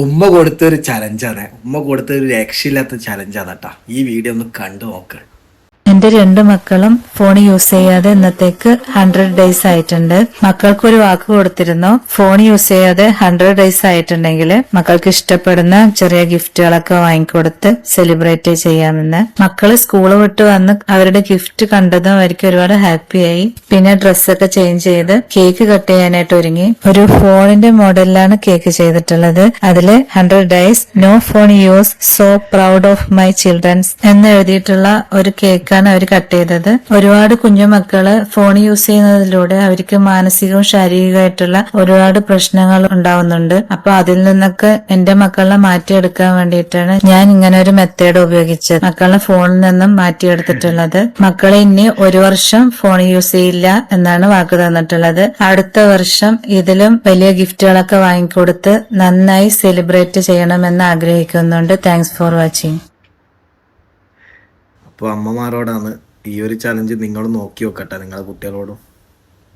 ഉമ്മ കൊടുത്തൊരു ചലഞ്ചാണ്. ഉമ്മ കൊടുത്തൊരു രക്ഷയില്ലാത്ത ചലഞ്ചാണ് കേട്ടാ. ഈ വീഡിയോ ഒന്ന് കണ്ടു നോക്ക്. എന്റെ 2 മക്കളും ഫോൺ യൂസ് ചെയ്യാതെ ഇന്നത്തേക്ക് 100 ഡേയ്സ് ആയിട്ടുണ്ട്. മക്കൾക്കൊരു വാക്ക് കൊടുത്തിരുന്നു, ഫോൺ യൂസ് ചെയ്യാതെ 100 ഡേയ്സ് ആയിട്ടുണ്ടെങ്കിൽ മക്കൾക്ക് ഇഷ്ടപ്പെടുന്ന ചെറിയ ഗിഫ്റ്റുകളൊക്കെ വാങ്ങിക്കൊടുത്ത് സെലിബ്രേറ്റ് ചെയ്യാമെന്ന്. മക്കള് സ്കൂള് വിട്ട് വന്ന് അവരുടെ ഗിഫ്റ്റ് കണ്ടതും അവർക്ക് ഒരുപാട് ഹാപ്പിയായി. പിന്നെ ഡ്രസ്സൊക്കെ ചേഞ്ച് ചെയ്ത് കേക്ക് കട്ട് ചെയ്യാനായിട്ട് ഒരുങ്ങി. ഒരു ഫോണിന്റെ മോഡലിലാണ് കേക്ക് ചെയ്തിട്ടുള്ളത്. അതില് 100 days no phone use, so proud of my childrens എന്ന് എഴുതിയിട്ടുള്ള ഒരു കേക്കാണ് അവർ കട്ട് ചെയ്തത്. ഒരുപാട് കുഞ്ഞുമക്കള് ഫോൺ യൂസ് ചെയ്യുന്നതിലൂടെ അവർക്ക് മാനസികവും ശാരീരികമായിട്ടുള്ള ഒരുപാട് പ്രശ്നങ്ങൾ ഉണ്ടാവുന്നുണ്ട്. അപ്പൊ അതിൽ നിന്നൊക്കെ എന്റെ മക്കളെ മാറ്റിയെടുക്കാൻ വേണ്ടിയിട്ടാണ് ഞാൻ ഇങ്ങനെ ഒരു മെത്തേഡ് ഉപയോഗിച്ചത്. മക്കളെ ഫോണിൽ നിന്നും മാറ്റിയെടുത്തിട്ടുള്ളത്. മക്കളെ ഇനി 1 വർഷം ഫോൺ യൂസ് ചെയ്യില്ല എന്നാണ് വാക്ക് തന്നിട്ടുള്ളത്. അടുത്ത വർഷം ഇതിലും വലിയ ഗിഫ്റ്റുകളൊക്കെ വാങ്ങിക്കൊടുത്ത് നന്നായി സെലിബ്രേറ്റ് ചെയ്യണമെന്ന് ആഗ്രഹിക്കുന്നുണ്ട്. Thanks for watching. അപ്പോൾ അമ്മമാരോടാണ് ഈ ഒരു ചലഞ്ച് നിങ്ങൾ നോക്കി നോക്കട്ടെ നിങ്ങളുടെ കുട്ടികളോടും.